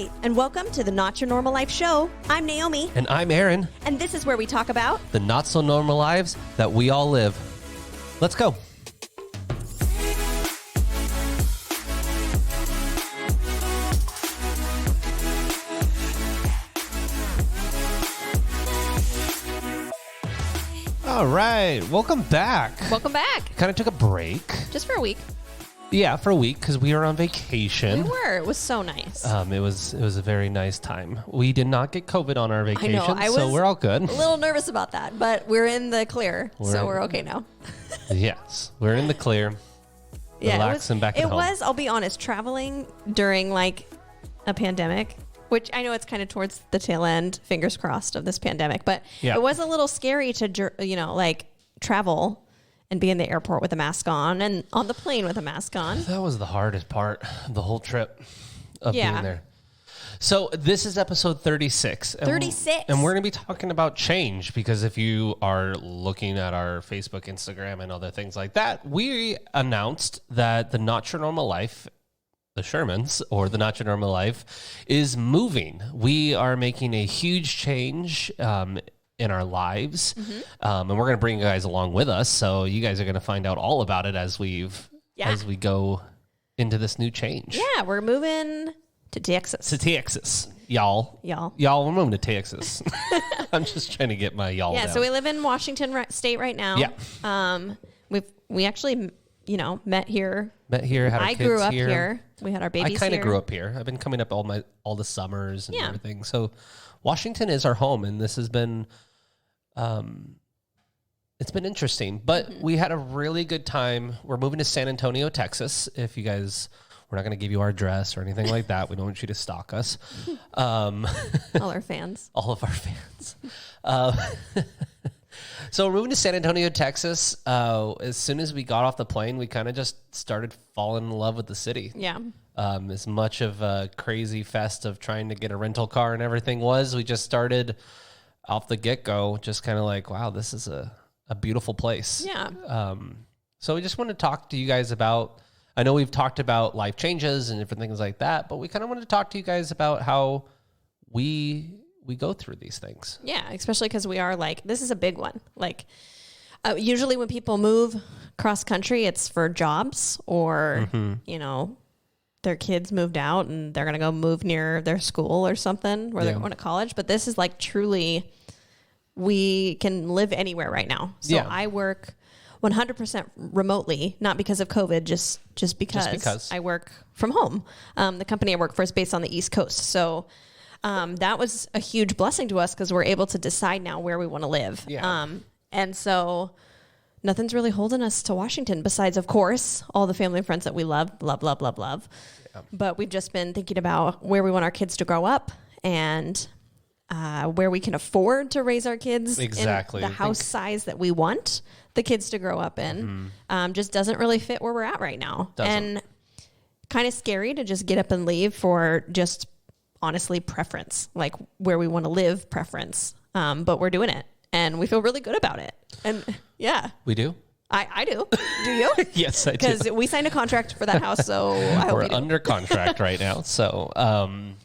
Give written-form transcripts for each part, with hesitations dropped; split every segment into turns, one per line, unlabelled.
right, and welcome to the Not Your Normal Life show. I'm Naomi.
And I'm Aaron.
And this is where we talk about
the not so normal lives that we all live. Let's go. All right, welcome back.
Welcome back.
Kind of took a break.
Just for a week.
Yeah, for a week because we were on vacation.
We were. It was so nice.
It was a very nice time. We did not get COVID on our vacation, so we're all good.
A little nervous about that, but we're in the clear, so we're okay now.
Yes, we're in the clear.
Yeah,
relaxing back at home.
It was, I'll be honest, traveling during like a pandemic, which I know it's kind of towards the tail end, fingers crossed, of this pandemic, but It was a little scary to, travel and be in the airport with a mask on and on the plane with a mask on.
That was the hardest part of the whole trip of being there. So this is episode 36.
36.
And we're going to be talking about change because if you are looking at our Facebook, Instagram, and other things like that, we announced that the Not Your Normal Life, the Shermans, or the Not Your Normal Life, is moving. We are making a huge change in our lives, and we're going to bring you guys along with us. So you guys are going to find out all about it as we go into this new change.
Yeah, we're moving to Texas.
Y'all, we're moving to Texas. I'm just trying to get my y'all down.
So we live in Washington State right now.
Yeah.
We actually, met here.
Had our
I
kids
grew up here. We had our babies here.
I kind of grew up here. I've been coming up all the summers and everything. So Washington is our home, and this has been it's been interesting, but we had a really good time. We're moving to San Antonio, Texas. If you guys, we're not going to give you our address or anything like that. We don't want you to stalk us.
All our fans.
All of our fans. So we're moving to San Antonio, Texas. As soon as we got off the plane, we kind of just started falling in love with the city.
Yeah.
As much of a crazy fest of trying to get a rental car and everything was, we just started off the get-go, just kind of like, wow, this is a beautiful place.
Yeah.
So we just want to talk to you guys about, I know we've talked about life changes and different things like that, but we kind of want to talk to you guys about how we go through these things.
Yeah, especially because we are this is a big one. Usually when people move cross country, it's for jobs or, their kids moved out and they're going to go move near their school or something where they're going to college. But this is truly, we can live anywhere right now. So I work 100% remotely, not because of COVID, just because I work from home. The company I work for is based on the East Coast. So that was a huge blessing to us because we're able to decide now where we want to live.
Yeah.
And so nothing's really holding us to Washington besides, of course, all the family and friends that we love. Yeah. But we've just been thinking about where we want our kids to grow up and where we can afford to raise our kids in the house size that we want the kids to grow up in. Just doesn't really fit where we're at right now. And kind of scary to just get up and leave for just honestly preference, like where we want to live preference. But we're doing it and we feel really good about it. And yeah,
we do.
I do. Do you?
Yes, I do.
Because we signed a contract for that house, so I hope
we're under contract right now. So,
and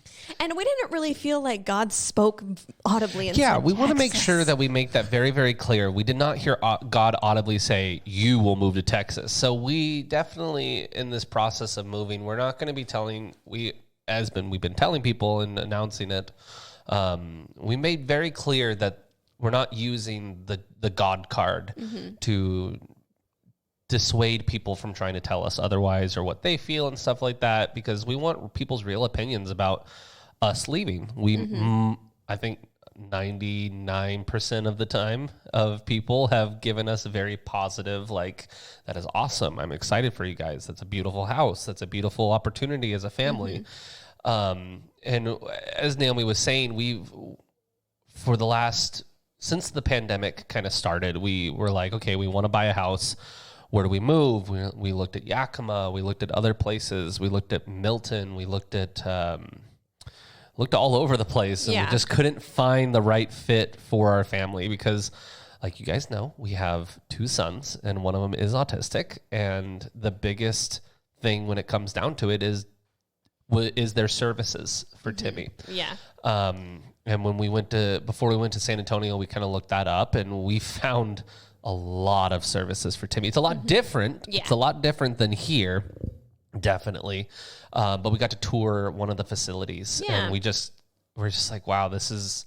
we didn't really feel like God spoke audibly.
Yeah, we want to make sure that we make that very, very clear. We did not hear God audibly say, "You will move to Texas." So we definitely, in this process of moving, we're not going to be telling. We've been telling people and announcing it. We made very clear that we're not using the God card to dissuade people from trying to tell us otherwise or what they feel and stuff like that, because we want people's real opinions about us leaving. I think 99% of the time of people have given us a very positive, that is awesome. I'm excited for you guys. That's a beautiful house. That's a beautiful opportunity as a family. And as Naomi was saying, since the pandemic kind of started, we were like, okay, we want to buy a house. Where do we move? We looked at Yakima. We looked at other places. We looked at Milton. We looked all over the place, and we just couldn't find the right fit for our family because, like you guys know, we have 2 sons, and one of them is autistic. And the biggest thing when it comes down to it is is their services for Timmy.
Yeah.
And when before we went to San Antonio, we kind of looked that up, and we found a lot of services for Timmy. It's a lot different.
Yeah.
It's a lot different than here, definitely. But we got to tour one of the facilities, and we're just like, wow, this is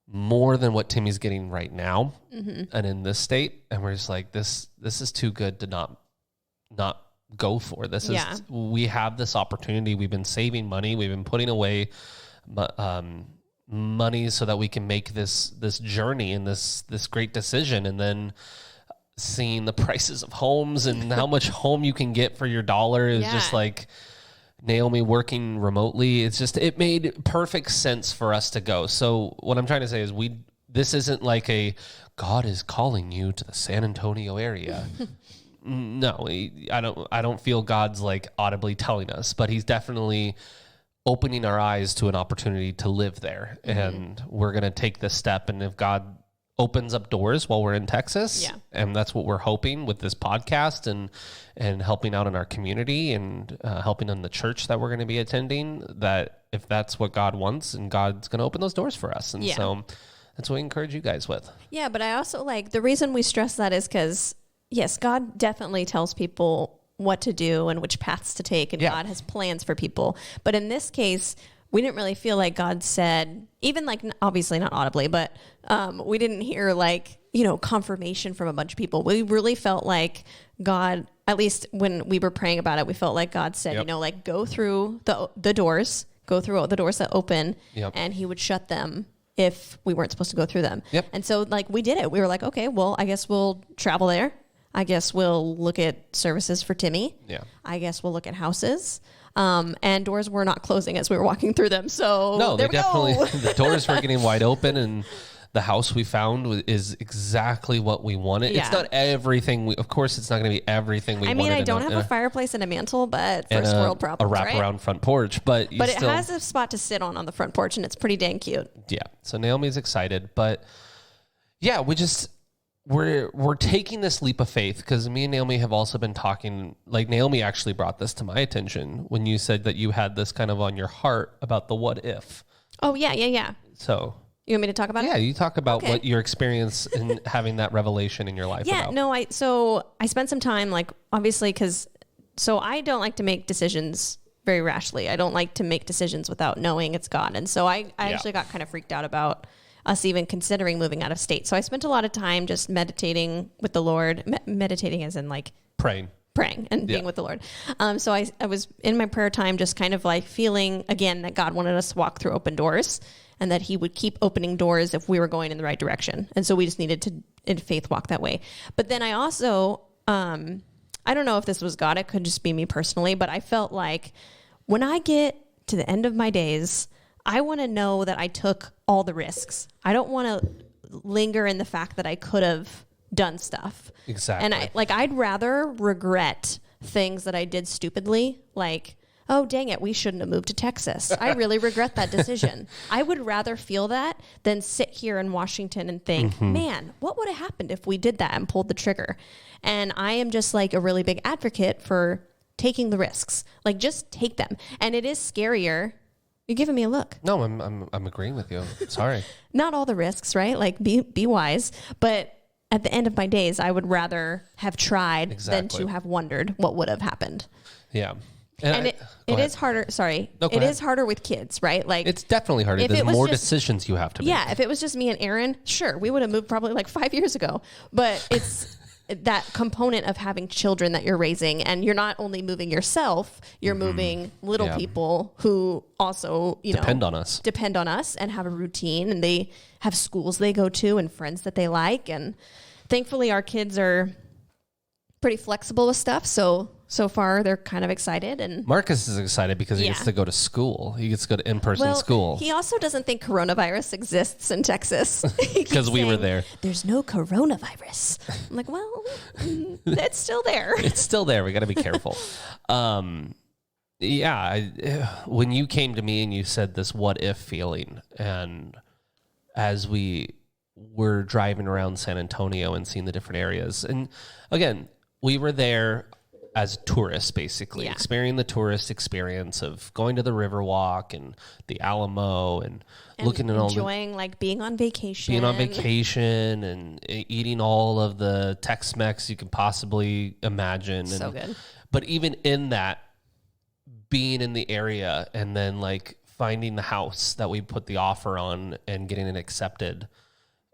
more than what Timmy's getting right now, and in this state. And we're just like, this is too good to not go for. We have this opportunity. We've been saving money. We've been putting away money so that we can make this journey and this great decision. And then seeing the prices of homes and how much home you can get for your dollar is just like Naomi working remotely. It made perfect sense for us to go. So what I'm trying to say is this isn't like God is calling you to the San Antonio area. No, I don't feel God's like audibly telling us, but he's definitely opening our eyes to an opportunity to live there. And we're going to take this step. And if God opens up doors while we're in Texas, and that's what we're hoping with this podcast and helping out in our community and helping in the church that we're going to be attending, that if that's what God wants, and God's going to open those doors for us. And so that's what we encourage you guys with. Yeah.
But I also like the reason we stress that is because yes, God definitely tells people what to do and which paths to take, and God has plans for people. But in this case, we didn't really feel like God said, even like, obviously not audibly, but we didn't hear like, confirmation from a bunch of people. We really felt like God, at least when we were praying about it, we felt like God said, like go through the doors, go through all the doors that open, and he would shut them if we weren't supposed to go through them. And so like we did it. We were like, okay, well, I guess we'll travel there. I guess we'll look at services for Timmy. I guess we'll look at houses. And doors were not closing as we were walking through them. So
no, they definitely, the doors were getting wide open, and the house we found is exactly what we wanted. It's not everything. Of course, it's not going to be everything we wanted.
I mean, I don't have a fireplace and a mantle, but first world problems,
a wraparound front porch. But
it has a spot to sit on the front porch, and it's pretty dang cute.
Yeah. So Naomi's excited, but yeah, we're taking this leap of faith because me and Naomi have also been talking, like Naomi actually brought this to my attention when you said that you had this kind of on your heart about the what if.
Oh, yeah. So you want me to talk about it?
Yeah, you talk about what your experience in having that revelation in your life.
Yeah, about. So I spent some time, like, obviously, so I don't like to make decisions very rashly. I don't like to make decisions without knowing it's God. And so I actually got kind of freaked out about us even considering moving out of state. So I spent a lot of time just meditating with the Lord, meditating as in like praying and being with the Lord. So I was in my prayer time, just kind of like feeling again that God wanted us to walk through open doors and that he would keep opening doors if we were going in the right direction. And so we just needed to, in faith, walk that way. But then I also, I don't know if this was God, it could just be me personally, but I felt like when I get to the end of my days, I want to know that I took all the risks. I don't want to linger in the fact that I could have done stuff.
Exactly.
And I'd rather regret things that I did stupidly, like, oh, dang it, we shouldn't have moved to Texas. I really regret that decision. I would rather feel that than sit here in Washington and think, man, what would have happened if we did that and pulled the trigger? And I am just like a really big advocate for taking the risks. Like, just take them. And it is scarier. You're giving me a look.
No, I'm agreeing with you. Sorry.
Not all the risks, right? Like be wise. But at the end of my days, I would rather have tried than to have wondered what would have happened.
Yeah.
And it is harder. Sorry. No, it is harder with kids, right? Like
it's definitely harder. There's more decisions you have to make.
Yeah. If it was just me and Aaron, sure, we would have moved probably like 5 years ago. But it's that component of having children that you're raising, and you're not only moving yourself, you're moving little people who also,
depend on
us and have a routine, and they have schools they go to and friends that they like. And thankfully our kids are pretty flexible with stuff. So far they're kind of excited, and
Marcus is excited because he gets to go to school. He gets to go to in-person school.
He also doesn't think coronavirus exists in Texas
because we were there.
There's no coronavirus. I'm like, well, it's still there.
It's still there. We got to be careful. When you came to me and you said this what if feeling, and as we were driving around San Antonio and seeing the different areas, and again, we were there as tourists, basically experiencing the tourist experience of going to the Riverwalk and the Alamo and looking at all
enjoying like being on vacation
and eating all of the Tex-Mex you can possibly imagine.
So good.
But even in that, being in the area and then like finding the house that we put the offer on and getting it accepted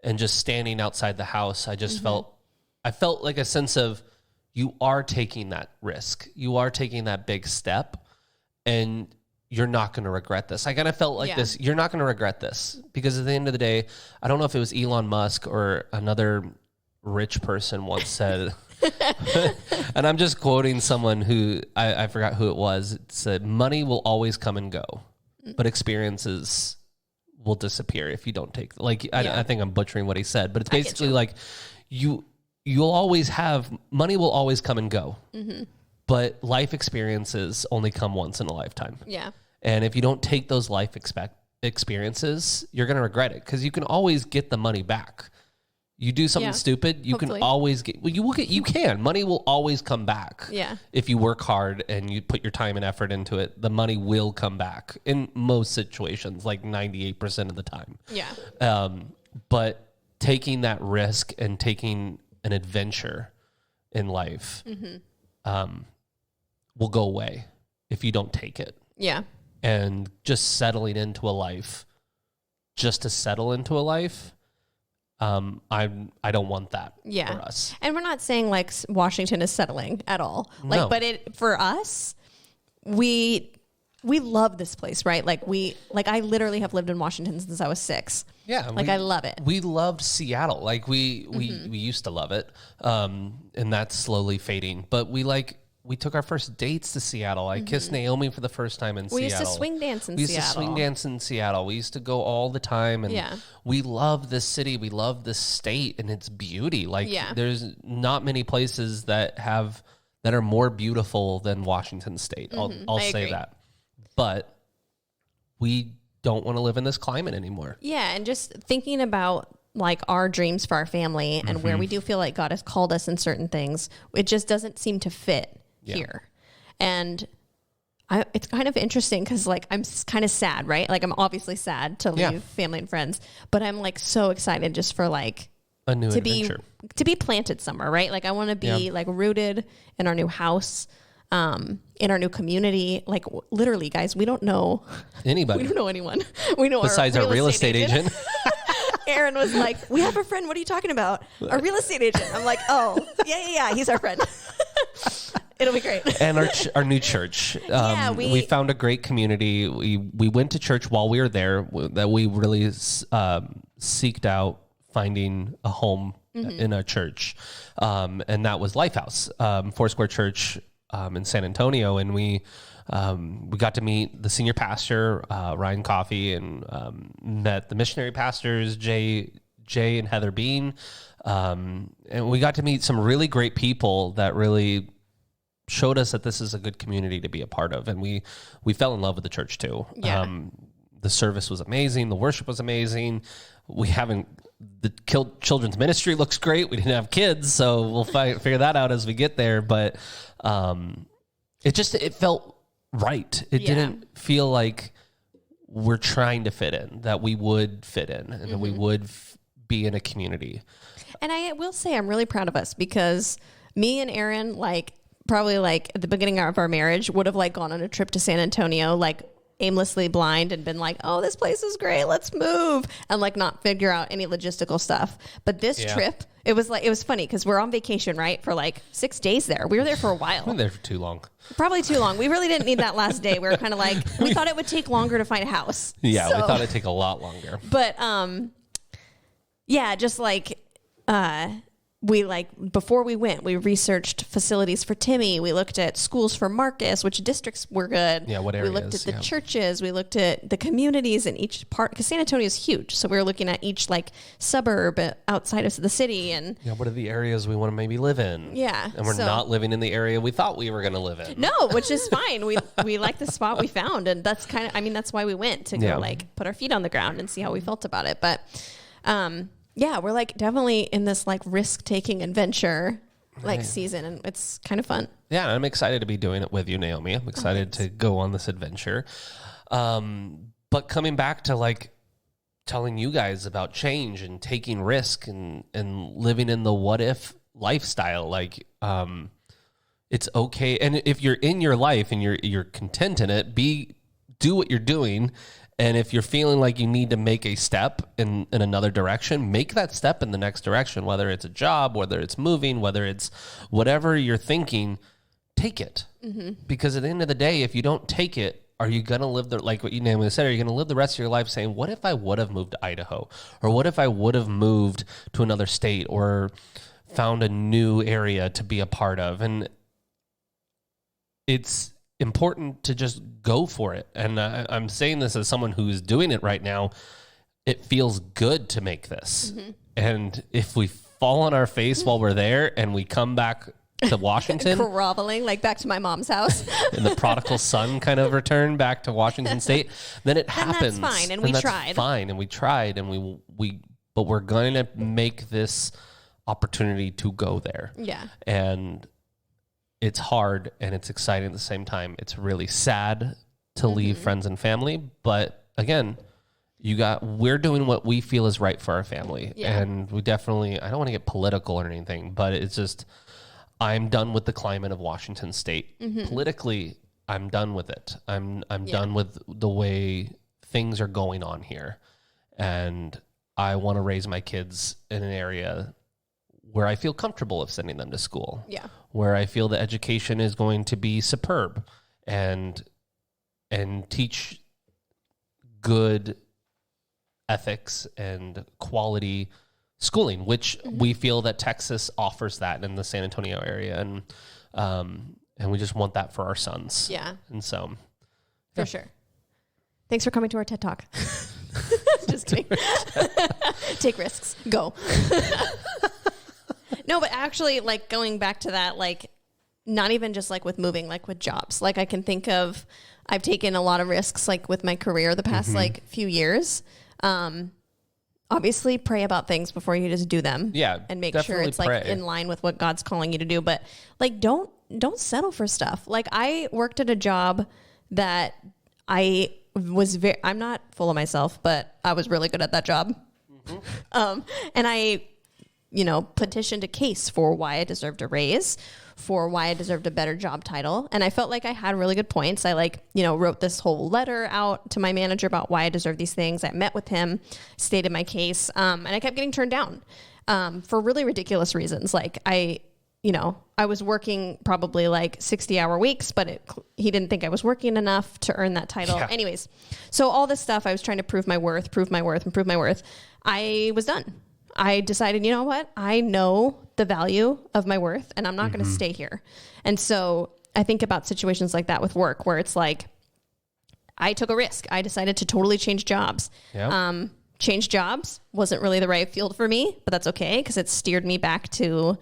and just standing outside the house, I just I felt like a sense of, you are taking that risk. You are taking that big step and you're not going to regret this. I kind of felt like this. You're not going to regret this, because at the end of the day, I don't know if it was Elon Musk or another rich person once said, and I'm just quoting someone who I forgot who it was. It said, money will always come and go, but experiences will disappear if you don't take, like, I think I'm butchering what he said, but it's basically like you'll always have, money will always come and go, but life experiences only come once in a lifetime.
Yeah.
And if you don't take those life experiences, you're going to regret it, because you can always get the money back. You do something stupid, you can always get, you can. Money will always come back.
Yeah.
If you work hard and you put your time and effort into it, the money will come back in most situations, like 98% of the time.
Yeah.
But taking that risk and taking an adventure in life will go away if you don't take it.
Yeah.
And just settling into a life, just to settle into a life, I don't want that for us.
And we're not saying like Washington is settling at all. Like,
No.
but for us, we love this place, right? Like I literally have lived in Washington since I was 6.
Yeah.
Like I love it.
We loved Seattle. Like we used to love it. And that's slowly fading, but we took our first dates to Seattle. I kissed Naomi for the first time in Seattle.
We used to swing dance in Seattle.
We used to go all the time. And
Yeah.
we love this city. We love this state and its beauty. Like there's not many places that are more beautiful than Washington State. I'll say that. But we don't want to live in this climate anymore.
Yeah. And just thinking about like our dreams for our family and where we do feel like God has called us in certain things, it just doesn't seem to fit here. And it's kind of interesting because like I'm kind of sad, right? Like I'm obviously sad to leave family and friends, but I'm like so excited just for like
a new adventure.
To be planted somewhere, right? Like I want to be like rooted in our new house, in our new community. Like literally, guys, we don't know anybody. We don't know anyone. We know
besides our real estate agent.
Aaron was like, we have a friend. What are you talking about? A real estate agent. I'm like, oh, yeah. He's our friend. It'll be great.
And our new church. We found a great community. We went to church while we were there, that we really seeked out finding a home in a church. And that was Lifehouse, Foursquare Church in San Antonio. And we got to meet the senior pastor, Ryan Coffey, and met the missionary pastors, Jay and Heather Bean. And we got to meet some really great people that really showed us that this is a good community to be a part of. And we fell in love with the church too.
Yeah.
The service was amazing. The worship was amazing. The children's ministry looks great. We didn't have kids, so we'll figure that out as we get there. But it felt right. It didn't feel like we're trying to fit in, that we would fit in and that we would be in a community.
And I will say I'm really proud of us, because me and Aaron, like probably like at the beginning of our marriage, would have like gone on a trip to San Antonio, like aimlessly blind, and been like, oh, this place is great, let's move, and like not figure out any logistical stuff. But this trip, it was funny because we're on vacation, right? For like 6 days there. We were there for a while.
We were there for too long.
Probably too long. We really didn't need that last day. We were kind of like, we thought it would take longer to find a house.
Yeah, we thought it'd take a lot longer.
But just like we before we went, we researched facilities for Timmy. We looked at schools for Marcus, which districts were good.
Yeah, what areas.
We looked at the churches. We looked at the communities in each part, because San Antonio is huge. So we were looking at each like suburb outside of the city. And
what are the areas we want to maybe live in?
Yeah.
And we're not living in the area we thought we were going to live in.
No, which is fine. We like the spot we found. And that's that's why we went to go like put our feet on the ground and see how we felt about it. But, we're like definitely in this like risk-taking adventure season, and it's kind of fun.
Yeah, I'm excited to be doing it with you, Naomi. I'm excited to go on this adventure. But coming back to like telling you guys about change and taking risk and living in the what if lifestyle, like it's okay. And if you're in your life and you're content in it, do what you're doing. And if you're feeling like you need to make a step in another direction, make that step in the next direction, whether it's a job, whether it's moving, whether it's whatever you're thinking, take it. Because at the end of the day, if you don't take it, are you going to live like what you Naomi said, are you going to live the rest of your life saying, what if I would have moved to Idaho? Or what if I would have moved to another state or found a new area to be a part of? And it's important to just go for it. And I'm saying this as someone who is doing it right now. It feels good to make this. And if we fall on our face while we're there and we come back to Washington,
groveling like back to my mom's house,
and the prodigal son kind of return back to Washington State, then it happens.
That's fine. And we tried.
Fine. And we tried. And but we're going to make this opportunity to go there. Yeah. And it's hard and it's exciting at the same time. It's really sad to leave friends and family, but again, we're doing what we feel is right for our family. Yeah. And we definitely, I don't want to get political or anything, but it's just, I'm done with the climate of Washington State. Politically, I'm done with it. I'm done with the way things are going on here. And I want to raise my kids in an area where I feel comfortable of sending them to school. Yeah. Where I feel the education is going to be superb and teach good ethics and quality schooling, which we feel that Texas offers that in the San Antonio area. And we just want that for our sons. Yeah. And so.
For sure. Thanks for coming to our TED Talk. Just kidding. Take risks. Go. No, but actually, like, going back to that, like, not even just, like, with moving, like, with jobs. Like, I can think of, I've taken a lot of risks, like, with my career the past, like, few years. Obviously, pray about things before you just do them. Yeah, and make sure it's, like, in line with what God's calling you to do. But, like, don't settle for stuff. Like, I worked at a job that I'm not full of myself, but I was really good at that job. And I petitioned a case for why I deserved a raise, for why I deserved a better job title. And I felt like I had really good points. I wrote this whole letter out to my manager about why I deserve these things. I met with him, stated my case, and I kept getting turned down for really ridiculous reasons. Like I was working probably like 60-hour weeks, but he didn't think I was working enough to earn that title. Yeah. Anyways, so all this stuff, I was trying to prove my worth. I was done. I decided, you know what? I know the value of my worth and I'm not going to stay here. And so I think about situations like that with work where it's like, I took a risk. I decided to totally change jobs. Yep. Change jobs wasn't really the right field for me, but that's okay because it steered me back to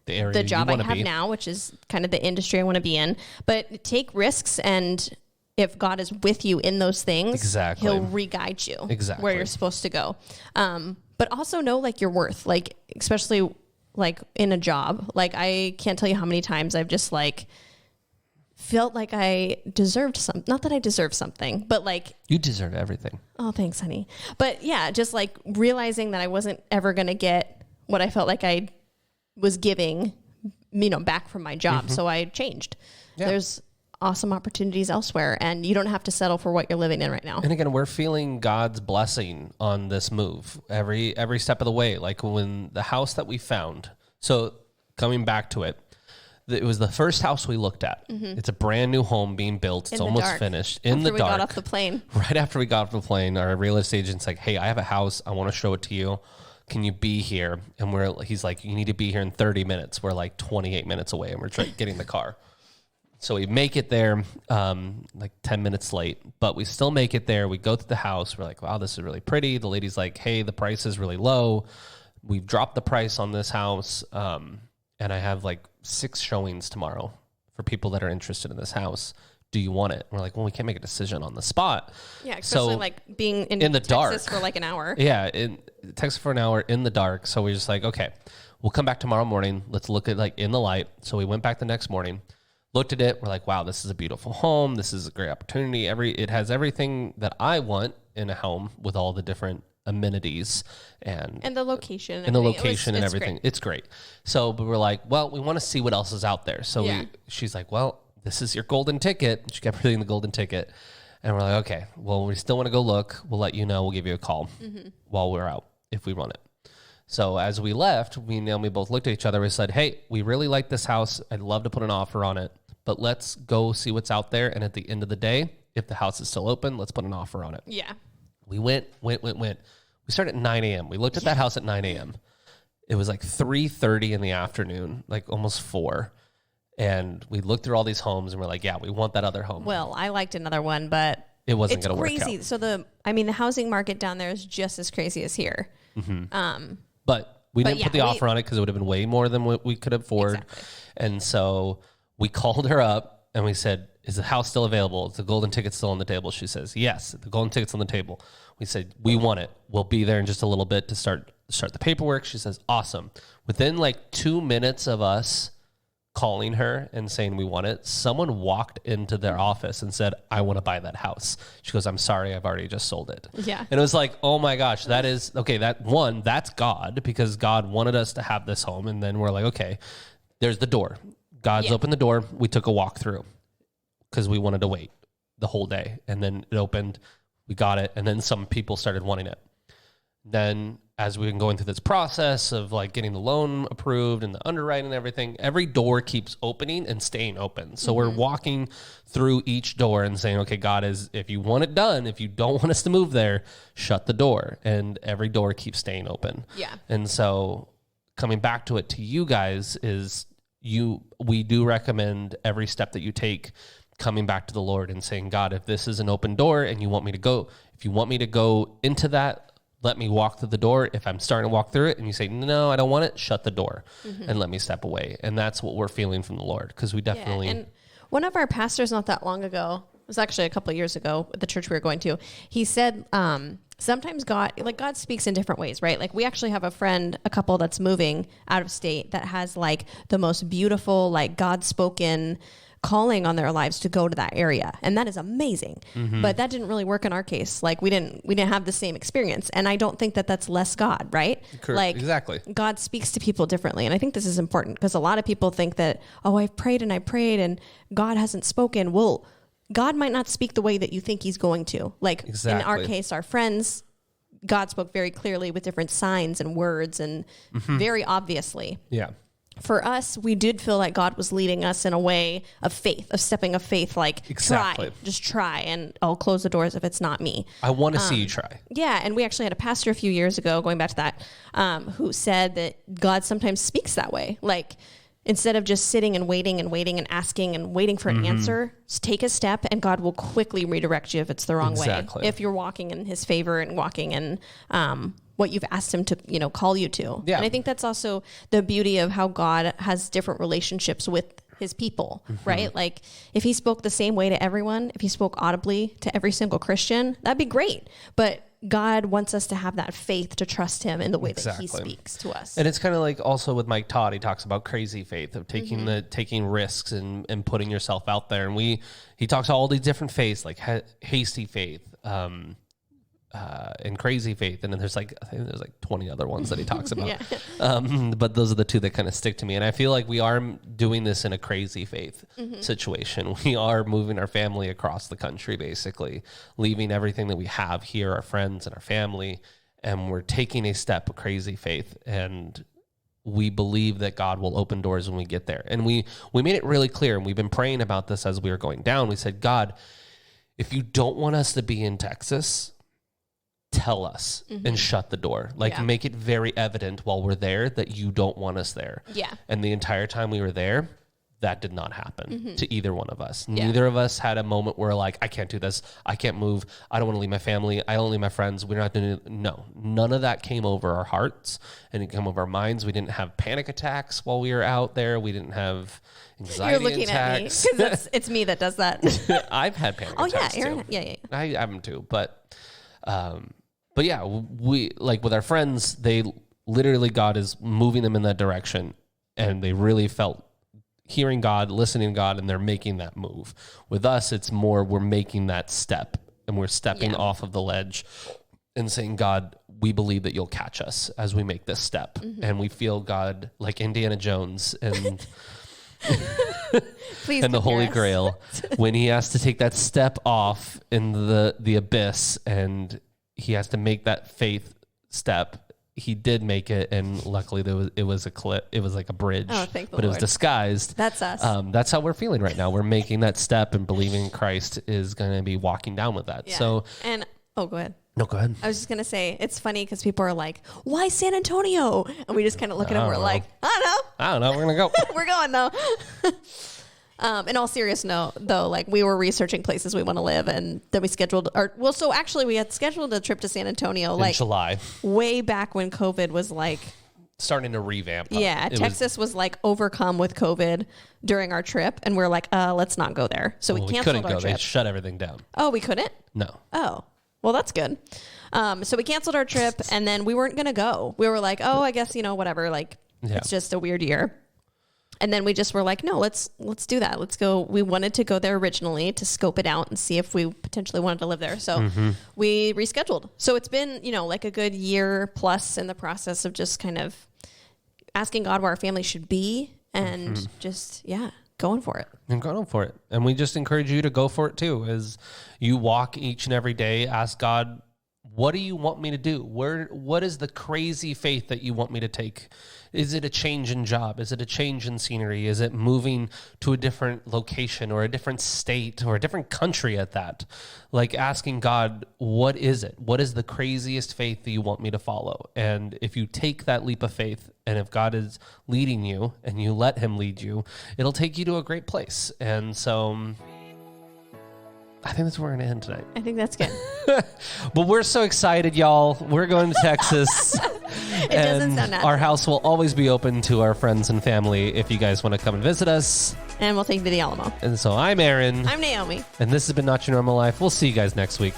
the job I have now, which is kind of the industry I want to be in. But take risks, and if God is with you in those things, he'll re-guide you where you're supposed to go. But also know like your worth, like especially like in a job. Like I can't tell you how many times I've just like felt like I deserved something. Not that I deserve something, but like
you deserve everything.
Oh, thanks, honey. But yeah, just like realizing that I wasn't ever going to get what I felt like I was giving, back from my job. So I changed. Yeah. There's awesome opportunities elsewhere, and you don't have to settle for what you're living in right now.
And again, we're feeling God's blessing on this move every step of the way. Like when the house that we found, so coming back to it, it was the first house we looked at. It's a brand new home being built. It's almost finished. In the dark. After we got
off the plane.
Right after we got off the plane, our real estate agent's like, hey, I have a house. I want to show it to you. Can you be here? And he's like, you need to be here in 30 minutes. We're like 28 minutes away, and we're getting the car. So we make it there like 10 minutes late, but we still make it there. We go to the house. We're like, wow, this is really pretty. The lady's like, hey, the price is really low. We've dropped the price on this house. And I have like 6 showings tomorrow for people that are interested in this house. Do you want it? And we're like, well, we can't make a decision on the spot.
Yeah, especially like being in the Texas dark for like an hour.
Yeah, in Texas for an hour in the dark. So we're just like, okay, we'll come back tomorrow morning. Let's look at like in the light. So we went back the next morning. looked at it. We're like, wow, this is a beautiful home. This is a great opportunity. It has everything that I want in a home with all the different amenities and
the location
and everything.
Great.
It's great. So, but we're like, well, we want to see what else is out there. So she's like, well, this is your golden ticket. She kept reading the golden ticket. And we're like, okay, well, we still want to go look. We'll let you know. We'll give you a call while we're out if we want it. So as we left, me and Naomi both looked at each other. We said, hey, we really like this house. I'd love to put an offer on it, but let's go see what's out there. And at the end of the day, if the house is still open, let's put an offer on it.
Yeah.
We went. We started at 9 a.m. We looked at that house at 9 a.m. It was like 3:30 in the afternoon, like almost 4. And we looked through all these homes and we're like, yeah, we want that other home.
Well, I liked another one, but
it wasn't going to work out.
It's crazy. So the housing market down there is just as crazy as here.
But we didn't put the offer on it because it would have been way more than what we could afford. Exactly. And so we called her up and we said, is the house still available? Is the golden ticket still on the table? She says, yes, the golden ticket's on the table. We said, we want it. We'll be there in just a little bit to start the paperwork. She says, awesome. Within like 2 minutes of us calling her and saying we want it, someone walked into their office and said, I want to buy that house. She goes, I'm sorry, I've already just sold it.
Yeah.
And it was like, oh my gosh, that is, okay, that's God, because God wanted us to have this home. And then we're like, okay, there's the door. God's opened the door. We took a walk through because we wanted to wait the whole day. And then it opened, we got it. And then some people started wanting it. Then as we've been going through this process of like getting the loan approved and the underwriting and everything, every door keeps opening and staying open. So we're walking through each door and saying, okay, God, if you want it done, if you don't want us to move there, shut the door. And every door keeps staying open.
Yeah.
And so coming back to it to you guys is we do recommend every step that you take coming back to the Lord and saying, God, if this is an open door and you want me to go into that, let me walk through the door. If I'm starting to walk through it and you say, no, I don't want it, shut the door and let me step away. And that's what we're feeling from the Lord, because we definitely...
Yeah, and one of our pastors not that long ago, it was actually a couple of years ago at the church we were going to, he said, sometimes God speaks in different ways, right? Like we actually have a couple that's moving out of state that has like the most beautiful, like God spoken calling on their lives to go to that area. And that is amazing. But that didn't really work in our case. Like we didn't have the same experience. And I don't think that that's less God, right?
Correct.
Like
exactly.
God speaks to people differently. And I think this is important because a lot of people think that, oh, I've prayed and God hasn't spoken. Well, God might not speak the way that you think he's going to. Like in our case, our friends, God spoke very clearly with different signs and words and very obviously.
Yeah.
For us, we did feel like God was leading us in a way of faith, of stepping of faith, like just try, and I'll close the doors if it's not me.
I want to see you try.
Yeah, and we actually had a pastor a few years ago, going back to that, who said that God sometimes speaks that way. Like instead of just sitting and waiting and asking and waiting for an answer, just take a step and God will quickly redirect you if it's the wrong way. If you're walking in his favor and walking in what you've asked him to, call you to. Yeah. And I think that's also the beauty of how God has different relationships with his people, right? Like if he spoke the same way to everyone, if he spoke audibly to every single Christian, that'd be great. But God wants us to have that faith to trust him in the way that he speaks to us.
And it's kind of like also with Mike Todd, he talks about crazy faith of taking risks and putting yourself out there. And he talks all these different faiths, like hasty faith, and crazy faith, and then I think there's like 20 other ones that he talks about. But those are the two that kind of stick to me. And I feel like we are doing this in a crazy faith situation. We are moving our family across the country, basically leaving everything that we have here, our friends and our family, and we're taking a step of crazy faith. And we believe that God will open doors when we get there. And we made it really clear, and we've been praying about this as we were going down. We said, God, if you don't want us to be in Texas, tell us and shut the door. Make it very evident while we're there that you don't want us there. Yeah. And the entire time we were there, that did not happen to either one of us. Yeah. Neither of us had a moment where like, I can't do this. I can't move. I don't want to leave my family. I don't leave my friends. We're not doing it. No, none of that came over our hearts and it came over our minds. We didn't have panic attacks while we were out there. We didn't have anxiety attacks. You're looking at me
because it's me that does that.
I've had panic attacks
Aaron,
too.
Yeah.
I have them too. But yeah, we like with our friends, they literally, God is moving them in that direction and they really felt hearing God, listening to God, and they're making that move. With us, it's more we're making that step, and we're stepping off of the ledge and saying, God, we believe that you'll catch us as we make this step. And we feel God like Indiana Jones and and the Holy Grail when he has to take that step off in the abyss, and he has to make that faith step. He did make it, and luckily it was a cliff. It was like a bridge, but it was disguised.
That's us.
That's how we're feeling right now. We're making that step and believing Christ is going to be walking down with that.
Yeah.
So,
and go ahead.
No, go ahead.
I was just going to say, it's funny because people are like, why San Antonio? And we just kind of look at them. We're like, I
don't know. We're going to go.
We're going though. In all seriousness, though, like we were researching places we want to live, and then we scheduled so actually we had scheduled a trip to San Antonio
in July,
way back when COVID was like
starting to revamp.
Yeah. Texas was like overcome with COVID during our trip, and we're like, let's not go there. So we canceled
couldn't
our
go.
trip.
They shut everything down.
Oh, we couldn't?
No.
Oh, well, that's good. So we canceled our trip, and then we weren't going to go. We were like, I guess, whatever. Like, it's just a weird year. And then we just were like, no, let's do that. Let's go. We wanted to go there originally to scope it out and see if we potentially wanted to live there. So we rescheduled. So it's been, like a good year plus in the process of just kind of asking God where our family should be and just, going for it.
And going for it. And we just encourage you to go for it too. As you walk each and every day, ask God, what do you want me to do? What is the crazy faith that you want me to take? Is it a change in job? Is it a change in scenery? Is it moving to a different location or a different state or a different country at that? Like asking God, what is it? What is the craziest faith that you want me to follow? And if you take that leap of faith, and if God is leading you and you let him lead you, it'll take you to a great place. And so I think that's where we're going to end tonight.
I think that's good.
But we're so excited, y'all. We're going to Texas.
It doesn't sound natural.
Our house will always be open to our friends and family if you guys want to come and visit us.
And we'll take you to the Alamo.
And so I'm Aaron.
I'm Naomi.
And this has been Not Your Normal Life. We'll see you guys next week.